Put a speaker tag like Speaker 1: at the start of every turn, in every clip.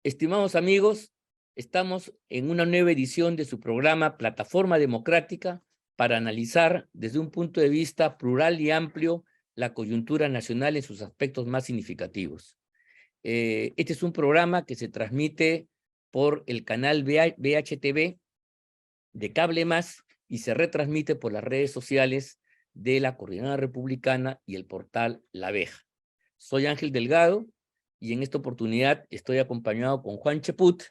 Speaker 1: Estimados amigos, estamos en una nueva edición de su programa Plataforma Democrática para analizar desde un punto de vista plural y amplio la coyuntura nacional en sus aspectos más significativos. Este es un programa que se transmite por el canal VHTV de Cable Más y se retransmite por las redes sociales de la Coordinadora Republicana y el portal La Abeja. Soy Ángel Delgado y en esta oportunidad estoy acompañado con Juan Cheput,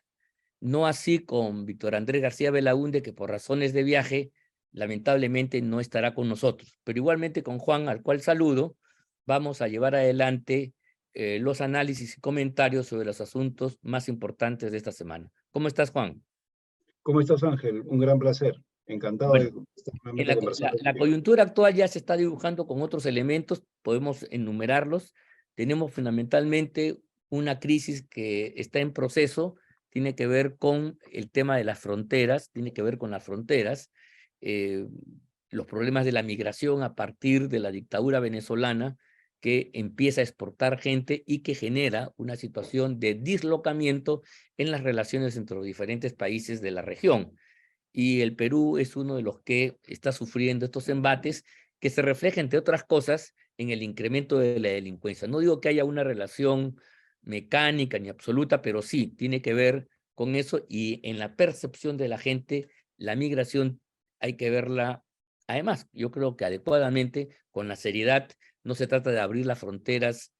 Speaker 1: no así con Víctor Andrés García Belaúnde, que por razones de viaje lamentablemente no estará con nosotros. Pero igualmente con Juan, al cual saludo, vamos a llevar adelante los análisis y comentarios sobre los asuntos más importantes de esta semana. ¿Cómo estás, Juan?
Speaker 2: ¿Cómo estás, Ángel? Un gran placer. Encantado de
Speaker 1: Bueno,
Speaker 2: estar
Speaker 1: en
Speaker 2: nuevamente conversando
Speaker 1: la
Speaker 2: contigo.
Speaker 1: coyuntura actual ya se está dibujando con otros elementos, podemos enumerarlos. Tenemos fundamentalmente una crisis que está en proceso, tiene que ver con el tema de las fronteras, tiene que ver con las fronteras, eh, los problemas de la migración a partir de la dictadura venezolana que empieza a exportar gente y que genera una situación de dislocamiento en las relaciones entre los diferentes países de la región. Y el Perú es uno de los que está sufriendo estos embates que se refleja, entre otras cosas, en el incremento de la delincuencia. No digo que haya una relación mecánica ni absoluta, pero sí tiene que ver con eso y en la percepción de la gente, la migración hay que verla, además, yo creo que adecuadamente, con la seriedad, no se trata de abrir las fronteras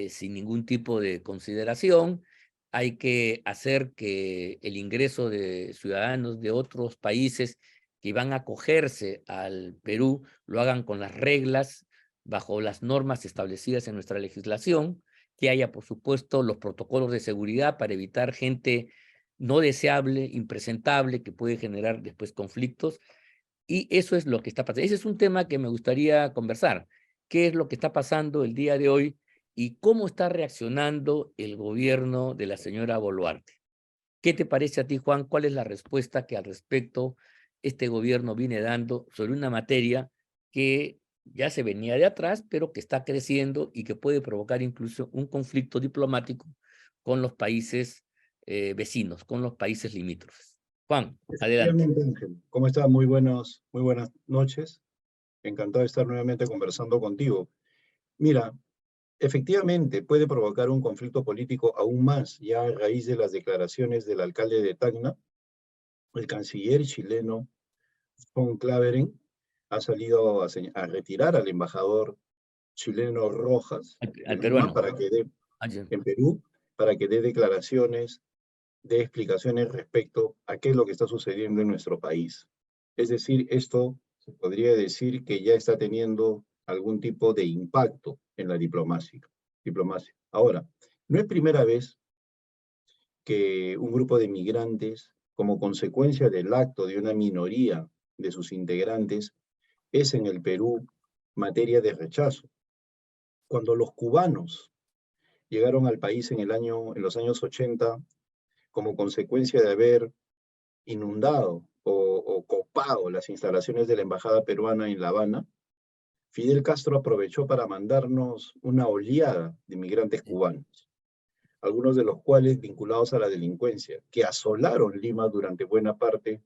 Speaker 1: sin ningún tipo de consideración. Hay que hacer que el ingreso de ciudadanos de otros países que van a acogerse al Perú lo hagan con las reglas, bajo las normas establecidas en nuestra legislación, que haya, por supuesto, los protocolos de seguridad para evitar gente no deseable, impresentable, que puede generar después conflictos. Y eso es lo que está pasando. Ese es un tema que me gustaría conversar. ¿Qué es lo que está pasando el día de hoy y cómo está reaccionando el gobierno de la señora Boluarte? ¿Qué te parece a ti, Juan? ¿Cuál es la respuesta que al respecto este gobierno viene dando sobre una materia que ya se venía de atrás, pero que está creciendo y que puede provocar incluso un conflicto diplomático con los países vecinos, con los países limítrofes? Juan, adelante.
Speaker 2: Efectivamente, Ángel. ¿Cómo estás? Muy buenas noches. Encantado de estar nuevamente conversando contigo. Mira, efectivamente puede provocar un conflicto político aún más, ya a raíz de las declaraciones del alcalde de Tacna. El canciller chileno von Claveren ha salido a retirar al embajador chileno Rojas
Speaker 1: Al
Speaker 2: en Lima
Speaker 1: peruano.
Speaker 2: para que dé,
Speaker 1: Ayer.
Speaker 2: en Perú, para que dé declaraciones, de explicaciones respecto a qué es lo que está sucediendo en nuestro país. Es decir, esto se podría decir que ya está teniendo algún tipo de impacto en la diplomacia. Ahora, no es primera vez que un grupo de migrantes, como consecuencia del acto de una minoría de sus integrantes, es en el Perú materia de rechazo. Cuando los cubanos llegaron al país en los años 80, como consecuencia de haber inundado o copado las instalaciones de la embajada peruana en La Habana, Fidel Castro aprovechó para mandarnos una oleada de migrantes cubanos, algunos de los cuales vinculados a la delincuencia, que asolaron Lima durante buena parte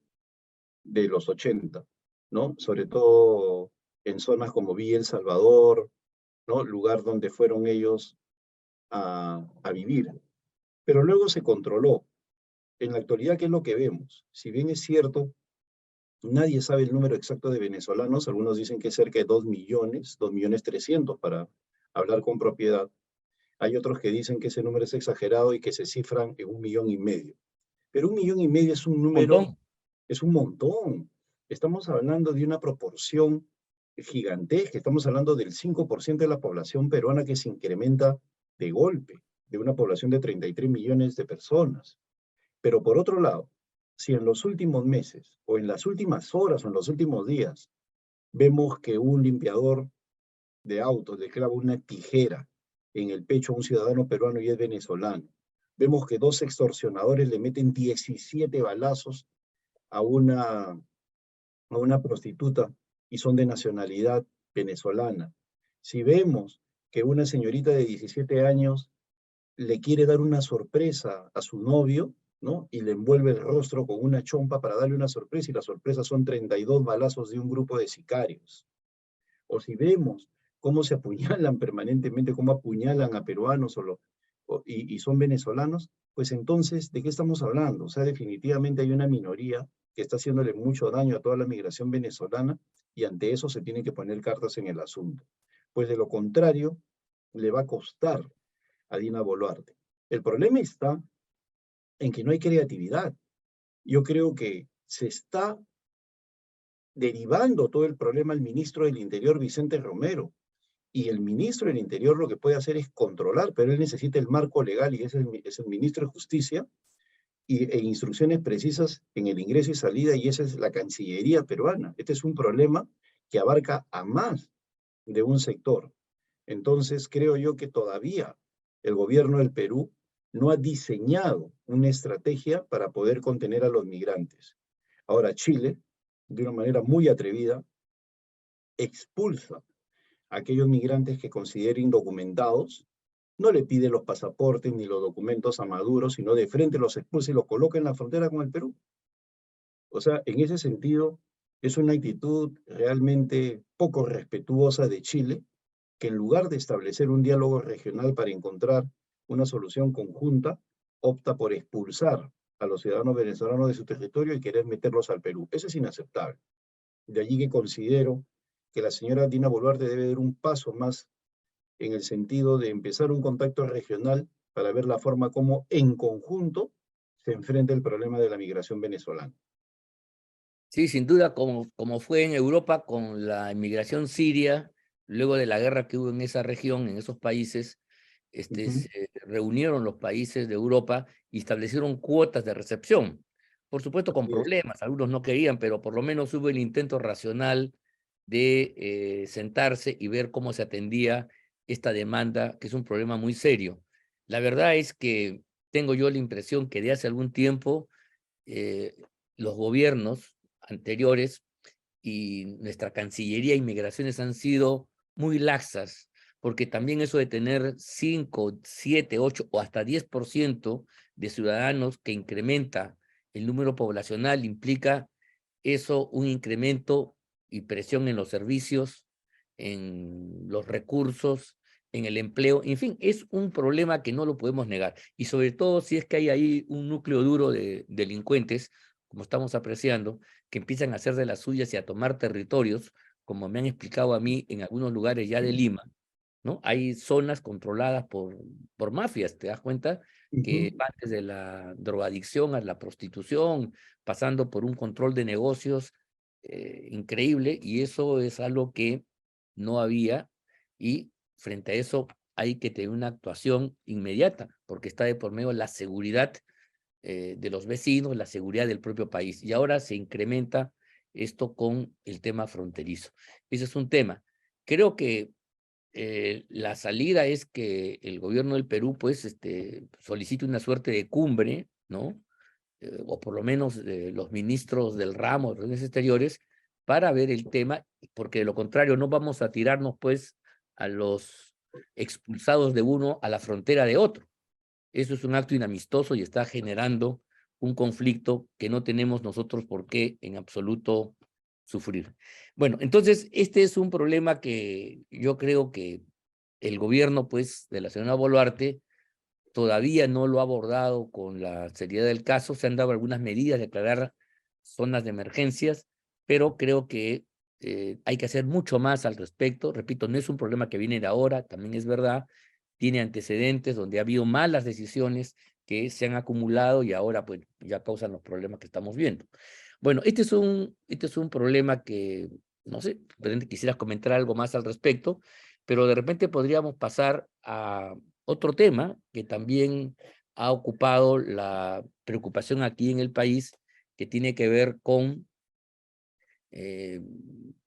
Speaker 2: de los 80, ¿no? Sobre todo en zonas como Villa El Salvador, ¿no? Lugar donde fueron ellos a vivir. Pero luego se controló. En la actualidad, ¿qué es lo que vemos? Si bien es cierto, nadie sabe el número exacto de venezolanos, algunos dicen que es cerca de 2 millones, 2.300.000 para hablar con propiedad. Hay otros que dicen que ese número es exagerado y que se cifran en 1,5 millones. Pero 1,5 millones es un
Speaker 1: Un
Speaker 2: número,
Speaker 1: montón.
Speaker 2: es un montón. Estamos hablando de una proporción gigantesca, estamos hablando del 5% de la población peruana que se incrementa de golpe, de una población de 33 millones de personas. Pero por otro lado, si en los últimos meses, o en las últimas horas, o en los últimos días, vemos que un limpiador de autos le clava una tijera en el pecho a un ciudadano peruano y es venezolano, vemos que dos extorsionadores le meten 17 balazos a una prostituta y son de nacionalidad venezolana, si vemos que una señorita de 17 años le quiere dar una sorpresa a su novio, ¿no? Y le envuelve el rostro con una chompa para darle una sorpresa, y la sorpresa son 32 balazos de un grupo de sicarios. O si vemos cómo se apuñalan permanentemente, cómo apuñalan a peruanos y son venezolanos, pues entonces, ¿de qué estamos hablando? O sea, definitivamente hay una minoría que está haciéndole mucho daño a toda la migración venezolana, y ante eso se tienen que poner cartas en el asunto. Pues de lo contrario, le va a costar a Dina Boluarte. El problema está en que no hay creatividad. Yo creo que se está derivando todo el problema al ministro del Interior, Vicente Romero. Y el ministro del Interior lo que puede hacer es controlar, pero él necesita el marco legal, y es el ministro de Justicia, e instrucciones precisas en el ingreso y salida, y esa es la Cancillería peruana. Este es un problema que abarca a más de un sector. Entonces, creo yo que todavía el gobierno del Perú no ha diseñado una estrategia para poder contener a los migrantes. Ahora, Chile, de una manera muy atrevida, expulsa a aquellos migrantes que considera indocumentados, no le pide los pasaportes ni los documentos a Maduro, sino de frente los expulsa y los coloca en la frontera con el Perú. O sea, en ese sentido, es una actitud realmente poco respetuosa de Chile, que en lugar de establecer un diálogo regional para encontrar una solución conjunta, opta por expulsar a los ciudadanos venezolanos de su territorio y querer meterlos al Perú. Eso es inaceptable. De allí que considero que la señora Dina Boluarte debe dar un paso más en el sentido de empezar un contacto regional para ver la forma como en conjunto se enfrenta el problema de la migración venezolana.
Speaker 1: Sí, sin duda, como fue en Europa con la inmigración siria, luego de la guerra que hubo en esa región, en esos países,
Speaker 2: Ujú.
Speaker 1: se reunieron los países de Europa y establecieron cuotas de recepción. Por supuesto, con
Speaker 2: Así es.
Speaker 1: problemas, algunos no querían, pero por lo menos hubo el intento racional de sentarse y ver cómo se atendía esta demanda, que es un problema muy serio. La verdad es que tengo yo la impresión que de hace algún tiempo eh, los gobiernos anteriores y nuestra Cancillería y Migraciones han sido muy laxas, porque también eso de tener 5, 7, 8 o hasta 10% de ciudadanos que incrementa el número poblacional implica eso un incremento y presión en los servicios, en los recursos, en el empleo, en fin, es un problema que no lo podemos negar. Y sobre todo si es que hay ahí un núcleo duro de delincuentes, como estamos apreciando, que empiezan a hacer de las suyas y a tomar territorios, como me han explicado a mí en algunos lugares ya de Lima, ¿no? Hay zonas controladas por mafias, ¿te das cuenta? Que
Speaker 2: Ujú.
Speaker 1: van desde la drogadicción a la prostitución, pasando por un control de negocios increíble, y eso es algo que no había, y frente a eso hay que tener una actuación inmediata, porque está de por medio la seguridad de los vecinos, la seguridad del propio país, y ahora se incrementa esto con el tema fronterizo. Ese es un tema. Creo que la salida es que el gobierno del Perú, pues, solicite una suerte de cumbre, ¿no? O por lo menos los ministros del ramo de Relaciones Exteriores, para ver el tema, porque de lo contrario no vamos a tirarnos, pues, a los expulsados de uno a la frontera de otro. Eso es un acto inamistoso y está generando un conflicto que no tenemos nosotros por qué en absoluto sufrir. Bueno, entonces este es un problema que yo creo que el gobierno, pues, de la señora Boluarte todavía no lo ha abordado con la seriedad del caso. Se han dado algunas medidas de declarar zonas de emergencias, pero creo que hay que hacer mucho más al respecto. Repito, no es un problema que viene de ahora, también es verdad, tiene antecedentes donde ha habido malas decisiones que se han acumulado y ahora pues ya causan los problemas que estamos viendo. Bueno, este es un problema que, no sé, de repente quisieras comentar algo más al respecto, pero de repente podríamos pasar a otro tema que también ha ocupado la preocupación aquí en el país, que tiene que ver con eh,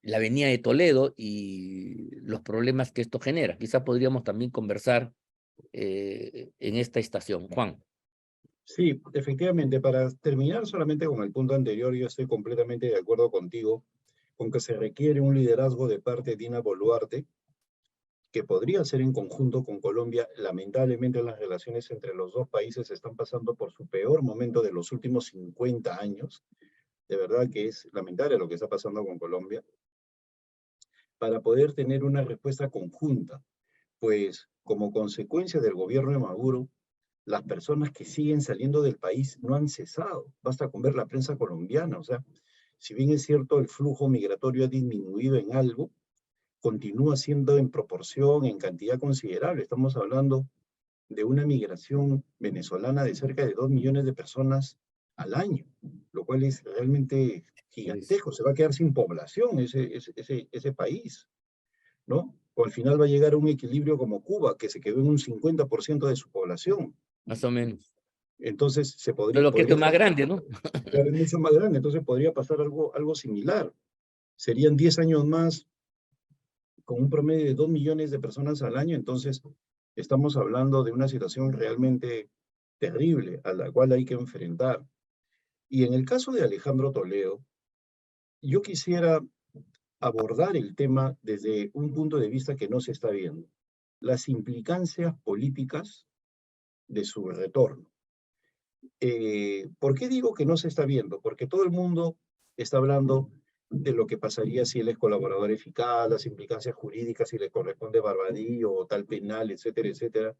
Speaker 1: la avenida de Toledo y los problemas que esto genera. Quizá podríamos también conversar en esta estación. Juan.
Speaker 2: Sí, efectivamente, para terminar solamente con el punto anterior, yo estoy completamente de acuerdo contigo con que se requiere un liderazgo de parte de Dina Boluarte que podría ser en conjunto con Colombia. Lamentablemente las relaciones entre los dos países están pasando por su peor momento de los últimos 50 años. De verdad que es lamentable lo que está pasando con Colombia, para poder tener una respuesta conjunta, pues como consecuencia del gobierno de Maduro, las personas que siguen saliendo del país no han cesado. Basta con ver la prensa colombiana. O sea, si bien es cierto el flujo migratorio ha disminuido en algo, continúa siendo en proporción, en cantidad considerable. Estamos hablando de una migración venezolana de cerca de 2 millones de personas al año, lo cual es realmente
Speaker 1: Pues,
Speaker 2: gigantesco. Se va a quedar sin población ese país, ¿no? O al final va a llegar a un equilibrio como Cuba, que se quedó en un 50% de su población.
Speaker 1: más o menos.
Speaker 2: Entonces,
Speaker 1: Solo que esto
Speaker 2: podría
Speaker 1: es más grande, ¿no?
Speaker 2: claro, es mucho más grande, entonces podría pasar algo similar. Serían 10 años más con un promedio de 2 millones de personas al año, entonces estamos hablando de una situación realmente terrible a la cual hay que enfrentar. Y en el caso de Alejandro Toledo, yo quisiera abordar el tema desde un punto de vista que no se está viendo, las implicancias políticas de su retorno. ¿Por qué digo que no se está viendo? Porque todo el mundo está hablando de lo que pasaría si él es colaborador eficaz, las implicancias jurídicas, si le corresponde barbadillo o tal penal, etcétera, etcétera.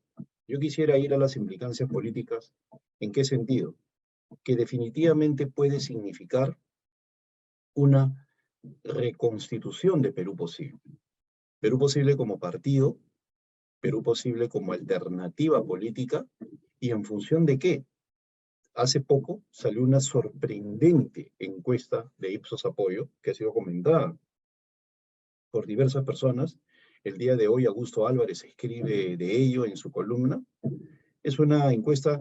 Speaker 2: Yo quisiera ir a las implicancias políticas. ¿En qué sentido? Que definitivamente puede significar una reconstitución de Perú posible. Perú posible como partido, Perú posible como alternativa política, ¿y en función de qué? Hace poco salió una sorprendente encuesta de Ipsos Apoyo, que ha sido comentada por diversas personas. El día de hoy Augusto Álvarez escribe de ello en su columna. Es una encuesta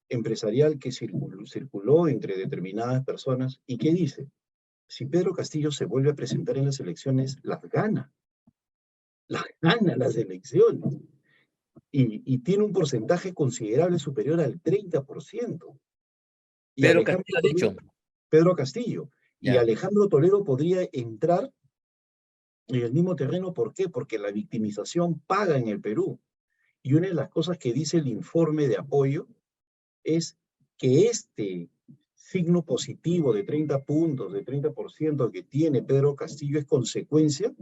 Speaker 2: empresarial que circuló entre determinadas personas y que dice, si Pedro Castillo se vuelve a presentar en las elecciones, las gana las elecciones. Y tiene un porcentaje considerable superior al 30%. Y
Speaker 1: Pedro
Speaker 2: Alejandro
Speaker 1: Castillo ha
Speaker 2: Toledo,
Speaker 1: dicho,
Speaker 2: Pedro Castillo, y
Speaker 1: ya,
Speaker 2: Alejandro Toledo podría entrar en el mismo terreno. ¿Por qué? Porque la victimización paga en el Perú. Y una de las cosas que dice el informe de apoyo es que este signo positivo de 30 puntos, de 30% que tiene Pedro Castillo es consecuencia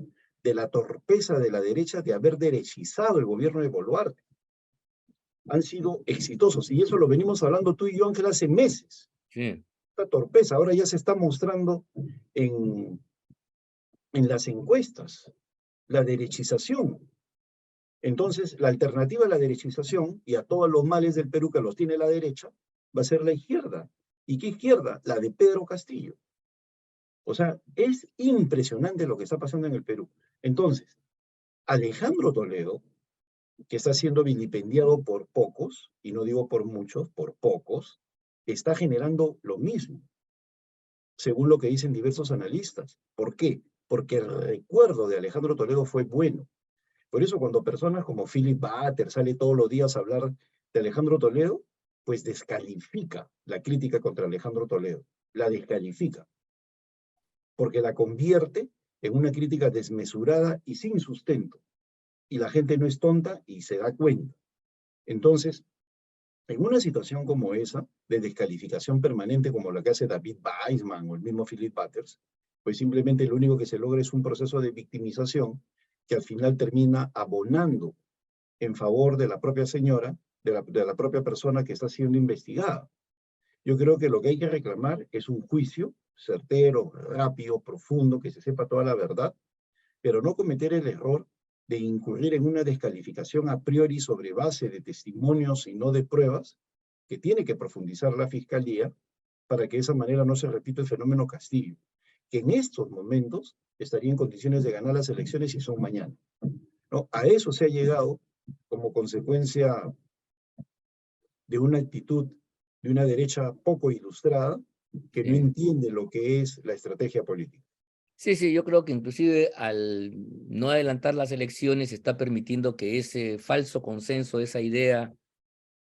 Speaker 2: de la torpeza de la derecha de haber derechizado el gobierno de Boluarte. Han sido exitosos, y eso lo venimos hablando tú y yo, Ángel, hace meses.
Speaker 1: sí.
Speaker 2: Esta torpeza ahora ya se está mostrando en, en las encuestas, la derechización. Entonces, la alternativa a la derechización y a todos los males del Perú que los tiene la derecha va a ser la izquierda. ¿Y qué izquierda? La de Pedro Castillo. O sea, es impresionante lo que está pasando en el Perú. Entonces, Alejandro Toledo, que está siendo vilipendiado por pocos, y no digo por muchos, por pocos, está generando lo mismo, según lo que dicen diversos analistas. ¿Por qué? Porque el recuerdo de Alejandro Toledo fue bueno. Por eso cuando personas como Philip Butter sale todos los días a hablar de Alejandro Toledo, pues descalifica la crítica contra Alejandro Toledo, la descalifica, porque la convierte en una crítica desmesurada y sin sustento. Y la gente no es tonta y se da cuenta. Entonces, en una situación como esa, de descalificación permanente como la que hace David Weissman o el mismo Philip Butters, pues simplemente lo único que se logra es un proceso de victimización que al final termina abonando en favor de la propia señora, de la propia persona que está siendo investigada. Yo creo que lo que hay que reclamar es un juicio certero, rápido, profundo, que se sepa toda la verdad, pero no cometer el error de incurrir en una descalificación a priori sobre base de testimonios y no de pruebas, que tiene que profundizar la Fiscalía para que de esa manera no se repita el fenómeno Castillo, que en estos momentos estaría en condiciones de ganar las elecciones y son mañana, ¿no? A eso se ha llegado como consecuencia de una actitud de una derecha poco ilustrada que no
Speaker 1: Sí.
Speaker 2: entiende lo que es la estrategia política.
Speaker 1: Sí, sí, yo creo que inclusive al no adelantar las elecciones está permitiendo que ese falso consenso, esa idea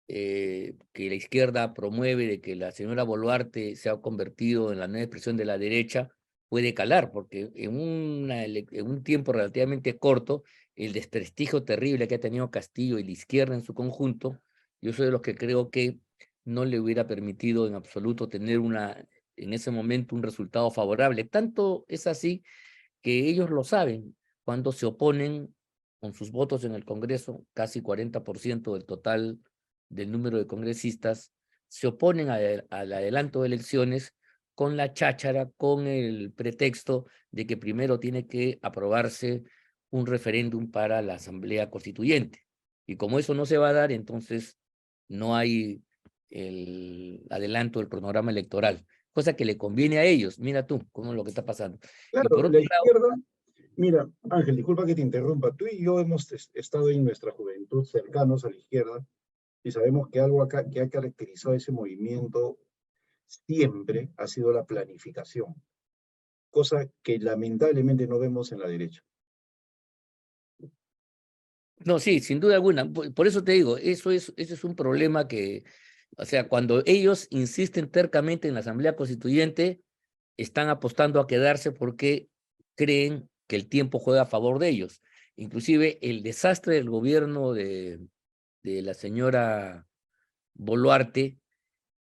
Speaker 1: que la izquierda promueve de que la señora Boluarte se ha convertido en la nueva expresión de la derecha, puede calar, porque en un tiempo relativamente corto, el desprestigio terrible que ha tenido Castillo y la izquierda en su conjunto, yo soy de los que creo que no le hubiera permitido en absoluto tener en ese momento un resultado favorable. Tanto es así que ellos lo saben cuando se oponen con sus votos en el Congreso, casi 40% del total del número de congresistas, se oponen al adelanto de elecciones con la cháchara, con el pretexto de que primero tiene que aprobarse un referéndum para la Asamblea Constituyente. Y como eso no se va a dar, entonces no hay el adelanto del cronograma electoral, cosa que le conviene a ellos. Mira tú cómo es lo que está pasando. Y
Speaker 2: Claro,
Speaker 1: por
Speaker 2: la
Speaker 1: otro lado,
Speaker 2: izquierda, mira, Ángel, disculpa que te interrumpa, tú y yo hemos estado en nuestra juventud cercanos a la izquierda y sabemos que algo acá que ha caracterizado ese movimiento siempre ha sido la planificación, cosa que lamentablemente no vemos en la derecha.
Speaker 1: no, sí, sin duda alguna. Por eso te digo, ese es un problema que, o sea, cuando ellos insisten tercamente en la Asamblea Constituyente, están apostando a quedarse porque creen que el tiempo juega a favor de ellos. Inclusive el desastre del gobierno de la señora Boluarte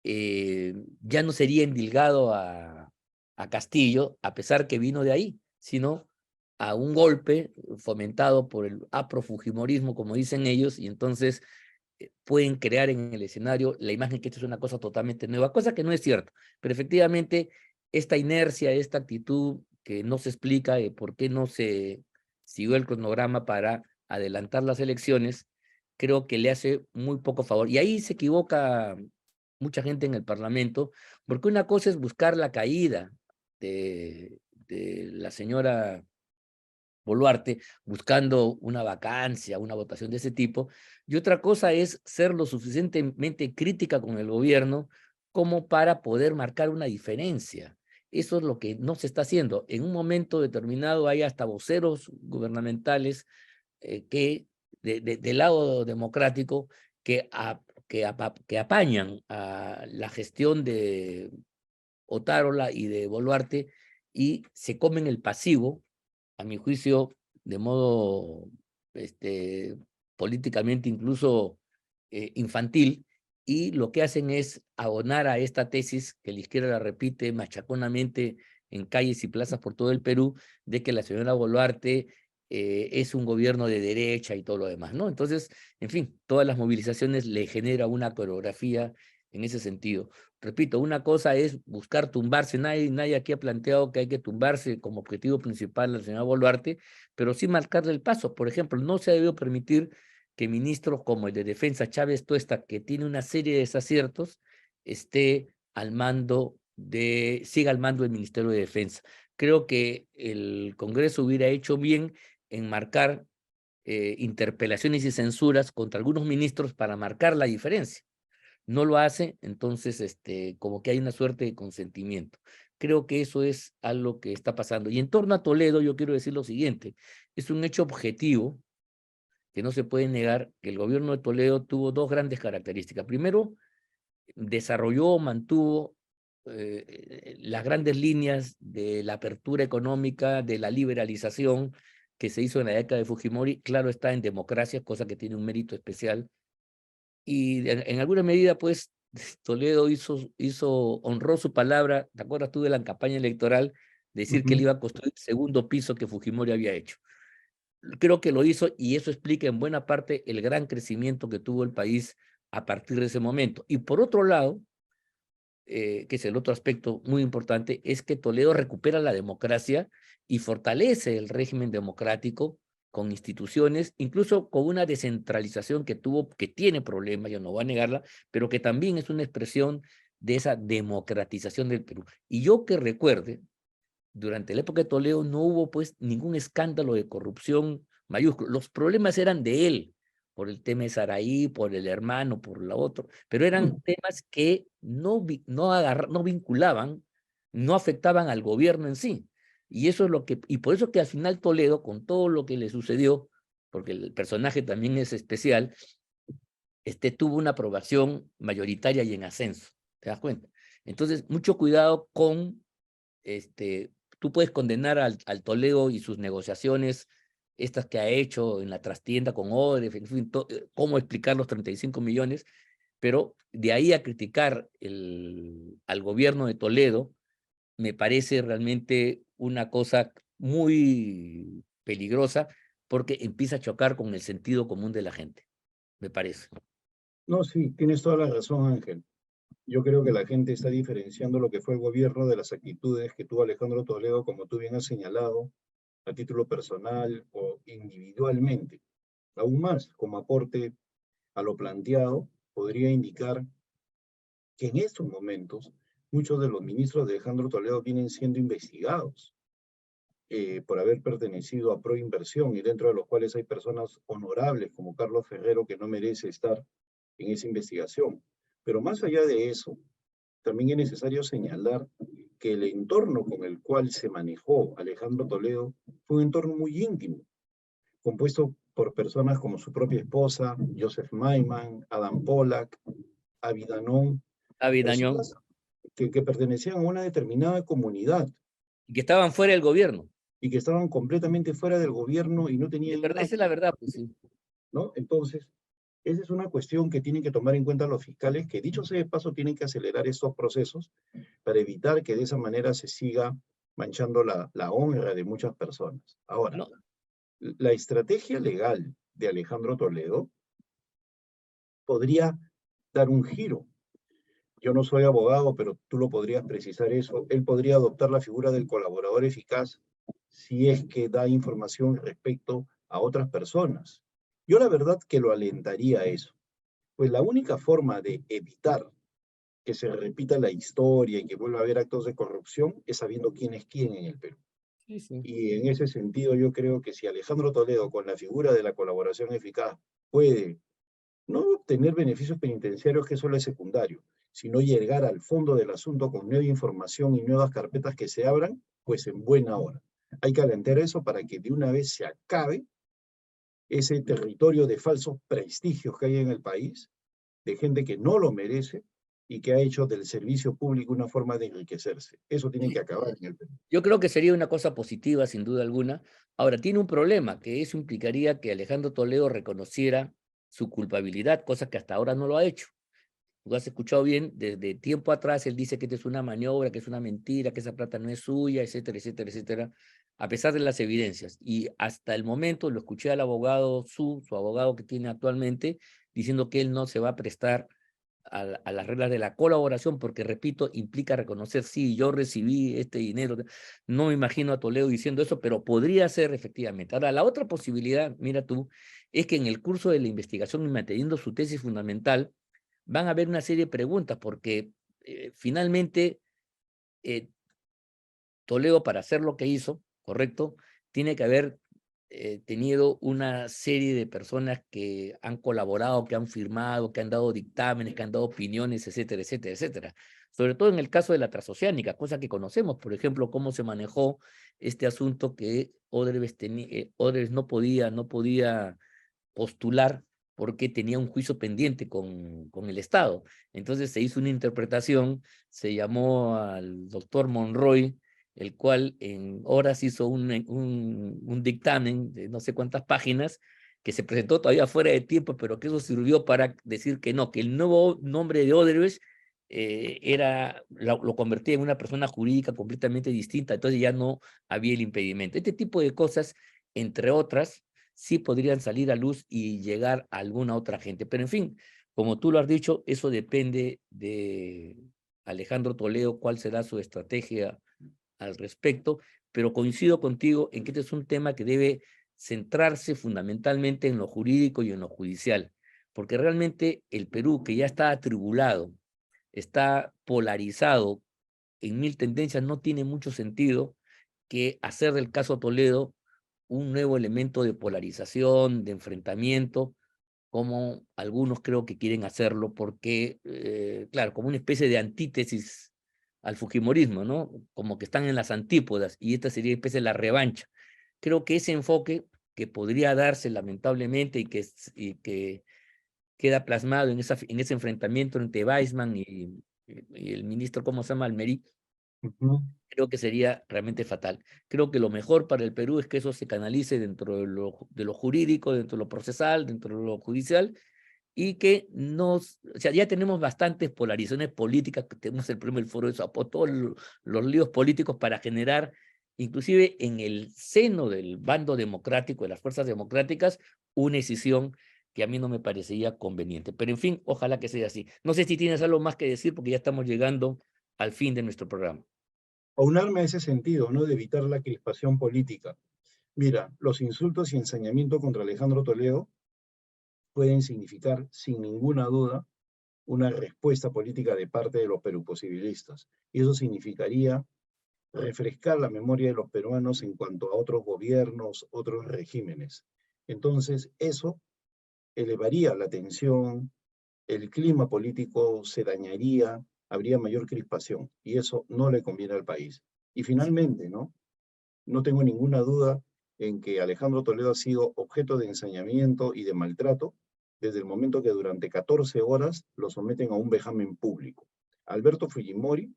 Speaker 1: ya no sería endilgado a Castillo, a pesar que vino de ahí, sino a un golpe fomentado por el afrofujimorismo, como dicen ellos, y entonces pueden crear en el escenario la imagen que esto es una cosa totalmente nueva, cosa que no es cierto, pero efectivamente esta inercia, esta actitud que no se explica de por qué no se siguió el cronograma para adelantar las elecciones, creo que le hace muy poco favor. Y ahí se equivoca mucha gente en el Parlamento, porque una cosa es buscar la caída de la señora Boluarte, buscando una vacancia, una votación de ese tipo, y otra cosa es ser lo suficientemente crítica con el gobierno como para poder marcar una diferencia. Eso es lo que no se está haciendo. En un momento determinado hay hasta voceros gubernamentales del lado democrático que apañan a la gestión de Otárola y de Boluarte y se comen el pasivo, a mi juicio, de modo políticamente incluso infantil, y lo que hacen es abonar a esta tesis que la izquierda la repite machaconamente en calles y plazas por todo el Perú, de que la señora Boluarte es un gobierno de derecha y todo lo demás, ¿no? Entonces, en fin, todas las movilizaciones le genera una coreografía en ese sentido. Repito, una cosa es buscar tumbarse, nadie aquí ha planteado que hay que tumbarse como objetivo principal al señor Boluarte, pero sí marcarle el paso. Por ejemplo, no se ha debido permitir que ministros como el de Defensa, Chávez Tuesta, que tiene una serie de desaciertos, siga al mando del Ministerio de Defensa. Creo que el Congreso hubiera hecho bien en marcar interpelaciones y censuras contra algunos ministros para marcar la diferencia. No lo hace, entonces como que hay una suerte de consentimiento. Creo que eso es algo que está pasando. Y en torno a Toledo, yo quiero decir lo siguiente, es un hecho objetivo que no se puede negar que el gobierno de Toledo tuvo dos grandes características. Primero, desarrolló, mantuvo las grandes líneas de la apertura económica, de la liberalización que se hizo en la década de Fujimori. Claro, está en democracia, cosa que tiene un mérito especial, y en alguna medida, pues, Toledo honró su palabra. ¿Te acuerdas tú de la campaña electoral? Decir que él
Speaker 2: Ujú.
Speaker 1: iba a construir el segundo piso que Fujimori había hecho. Creo que lo hizo y eso explica en buena parte el gran crecimiento que tuvo el país a partir de ese momento. Y por otro lado, que es el otro aspecto muy importante, es que Toledo recupera la democracia y fortalece el régimen democrático con instituciones, incluso con una descentralización que tiene problemas, yo no voy a negarla, pero que también es una expresión de esa democratización del Perú. Y yo que recuerde, durante la época de Toledo no hubo pues ningún escándalo de corrupción mayúsculo. Los problemas eran de él, por el tema de Saraí, por el hermano, por la otro, pero eran temas que no vinculaban, no afectaban al gobierno en sí. Y eso es y por eso que al final Toledo, con todo lo que le sucedió, porque el personaje también es especial, tuvo una aprobación mayoritaria y en ascenso. ¿Te das cuenta? Entonces, mucho cuidado con tú puedes condenar al Toledo y sus negociaciones estas que ha hecho en la trastienda con Odebrecht, en fin, cómo explicar los 35 millones, pero de ahí a criticar al gobierno de Toledo, me parece realmente una cosa muy peligrosa porque empieza a chocar con el sentido común de la gente, me parece.
Speaker 2: No, sí, tienes toda la razón, Ángel. Yo creo que la gente está diferenciando lo que fue el gobierno de las actitudes que tuvo Alejandro Toledo, como tú bien has señalado, a título personal o individualmente. Aún más, como aporte a lo planteado, podría indicar que en estos momentos muchos de los ministros de Alejandro Toledo vienen siendo investigados por haber pertenecido a Proinversión y dentro de los cuales hay personas honorables como Carlos Ferrero que no merece estar en esa investigación. Pero más allá de eso, también es necesario señalar que el entorno con el cual se manejó Alejandro Toledo fue un entorno muy íntimo, compuesto por personas como su propia esposa, Joseph Maiman, Adam Pollack, Avi Danón,
Speaker 1: David Dañón,
Speaker 2: personas que pertenecían a una determinada comunidad
Speaker 1: que estaban fuera del gobierno.
Speaker 2: y que estaban completamente fuera del gobierno y no
Speaker 1: Es
Speaker 2: tenían
Speaker 1: verdad,
Speaker 2: nada,
Speaker 1: esa es la verdad, pues sí.
Speaker 2: ¿no? Entonces, esa es una cuestión que tienen que tomar en cuenta los fiscales, que dicho sea de paso, tienen que acelerar estos procesos para evitar que de esa manera se siga manchando la honra de muchas personas. Ahora,
Speaker 1: No,
Speaker 2: la estrategia legal de Alejandro Toledo podría dar un giro. Yo no soy abogado, pero tú lo podrías precisar eso. Él podría adoptar la figura del colaborador eficaz si es que da información respecto a otras personas. Yo la verdad que lo alentaría a eso, pues la única forma de evitar que se repita la historia y que vuelva a haber actos de corrupción es sabiendo quién es quién en el Perú.
Speaker 1: sí, sí.
Speaker 2: Y en ese sentido yo creo que si Alejandro Toledo con la figura de la colaboración eficaz puede no obtener beneficios penitenciarios, que solo es secundario, sino llegar al fondo del asunto con nueva información y nuevas carpetas que se abran, pues en buena hora. Hay que alentar eso para que de una vez se acabe ese territorio de falsos prestigios que hay en el país, de gente que no lo merece y que ha hecho del servicio público una forma de enriquecerse. Eso tiene que acabar en el Perú.
Speaker 1: Yo creo que sería una cosa positiva, sin duda alguna. Ahora, tiene un problema, que eso implicaría que Alejandro Toledo reconociera su culpabilidad, cosa que hasta ahora no lo ha hecho. Tú has escuchado bien, desde tiempo atrás él dice que esta es una maniobra, que es una mentira, que esa plata no es suya, etcétera, etcétera, etcétera, a pesar de las evidencias. Y hasta el momento lo escuché al abogado su abogado que tiene actualmente, diciendo que él no se va a prestar a las reglas de la colaboración, porque, repito, implica reconocer, sí, yo recibí este dinero. No me imagino a Toledo diciendo eso, pero podría ser efectivamente. Ahora, la otra posibilidad, mira tú, es que en el curso de la investigación y manteniendo su tesis fundamental, van a haber una serie de preguntas, porque finalmente Toledo, para hacer lo que hizo, correcto, tiene que haber tenido una serie de personas que han colaborado, que han firmado, que han dado dictámenes, que han dado opiniones, etcétera, etcétera, etcétera. Sobre todo en el caso de la transoceánica, cosa que conocemos, por ejemplo, cómo se manejó este asunto que Odebrecht no podía postular porque tenía un juicio pendiente con el Estado. Entonces se hizo una interpretación, se llamó al doctor Monroy, el cual en horas hizo un dictamen de no sé cuántas páginas, que se presentó todavía fuera de tiempo, pero que eso sirvió para decir que no, que el nuevo nombre de Odebrecht lo convertía en una persona jurídica completamente distinta, entonces ya no había el impedimento. Este tipo de cosas, entre otras, sí podrían salir a luz y llegar a alguna otra gente. Pero en fin, como tú lo has dicho, eso depende de Alejandro Toledo, cuál será su estrategia al respecto, pero coincido contigo en que este es un tema que debe centrarse fundamentalmente en lo jurídico y en lo judicial, porque realmente el Perú, que ya está atribulado, está polarizado en mil tendencias, no tiene mucho sentido que hacer del caso Toledo un nuevo elemento de polarización, de enfrentamiento, como algunos creo que quieren hacerlo, porque, claro, como una especie de antítesis al fujimorismo, ¿no? Como que están en las antípodas, y esta sería una especie de la revancha. Creo que ese enfoque que podría darse lamentablemente y que queda plasmado en ese enfrentamiento entre Weissman y el ministro, ¿cómo se llama? Almerí,
Speaker 2: Ujú.
Speaker 1: Creo que sería realmente fatal. Creo que lo mejor para el Perú es que eso se canalice dentro de lo jurídico, dentro de lo procesal, dentro de lo judicial, y que o sea, ya tenemos bastantes polarizaciones políticas, que tenemos el problema del Foro de Sao Paulo, todos los líos políticos para generar, inclusive en el seno del bando democrático, de las fuerzas democráticas, una decisión que a mí no me parecería conveniente. Pero en fin, ojalá que sea así. No sé si tienes algo más que decir, porque ya estamos llegando al fin de nuestro programa.
Speaker 2: Aunarme a ese sentido, ¿no? De evitar la crispación política. Mira, los insultos y ensañamiento contra Alejandro Toledo pueden significar, sin ninguna duda, una respuesta política de parte de los peruposibilistas. Y eso significaría refrescar la memoria de los peruanos en cuanto a otros gobiernos, otros regímenes. Entonces, eso elevaría la tensión, el clima político se dañaría, habría mayor crispación, y eso no le conviene al país. Y finalmente, ¿no? No tengo ninguna duda en que Alejandro Toledo ha sido objeto de ensañamiento y de maltrato desde el momento que durante 14 horas lo someten a un vejamen público. Alberto Fujimori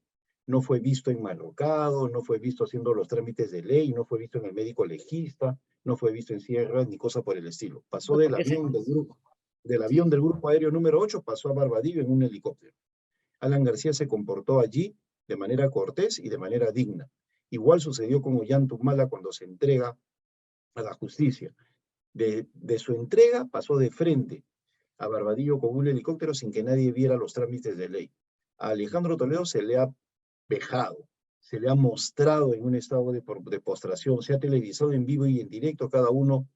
Speaker 2: no fue visto enmarrocado, no fue visto haciendo los trámites de ley, no fue visto en el médico legista, no fue visto en sierra ni cosa por el estilo. Pasó
Speaker 1: No, porque
Speaker 2: del
Speaker 1: sí,
Speaker 2: avión del grupo aéreo número 8, pasó a Barbadillo en un helicóptero. Alan García se comportó allí de manera cortés y de manera digna. Igual sucedió con Ollanta cuando se entrega a la justicia. De su entrega pasó de frente a Barbadillo con un helicóptero sin que nadie viera los trámites de ley. A Alejandro Toledo se le ha vejado, se le ha mostrado en un estado de postración, se ha televisado en vivo y en directo cada uno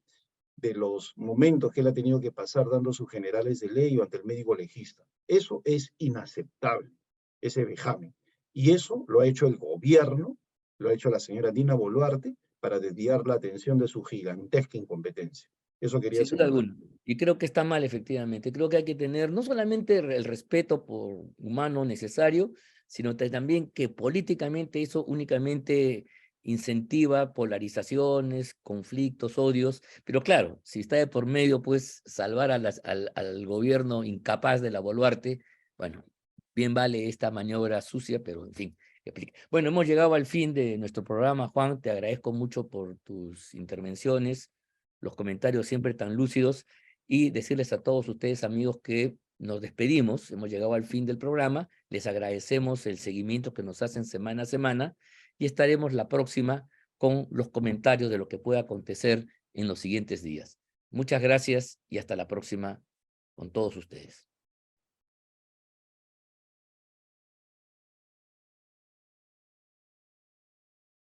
Speaker 2: de los momentos que él ha tenido que pasar dando sus generales de ley o ante el médico legista. Eso es inaceptable, ese vejamen. Y eso lo ha hecho el gobierno, lo ha hecho la señora Dina Boluarte para desviar la atención de su gigantesca incompetencia. Eso quería
Speaker 1: sin duda
Speaker 2: señalar.
Speaker 1: alguna. Y creo que está mal, efectivamente. Creo que hay que tener no solamente el respeto por humano necesario, sino también que políticamente eso únicamente incentiva polarizaciones, conflictos, odios. Pero claro, si está de por medio, pues salvar al gobierno incapaz de la Boluarte, bueno, bien vale esta maniobra sucia, pero en fin. Bueno, hemos llegado al fin de nuestro programa, Juan. Te agradezco mucho por tus intervenciones, los comentarios siempre tan lúcidos, y decirles a todos ustedes, amigos, que nos despedimos, hemos llegado al fin del programa, les agradecemos el seguimiento que nos hacen semana a semana, y estaremos la próxima con los comentarios de lo que pueda acontecer en los siguientes días. Muchas gracias y hasta la próxima con todos ustedes.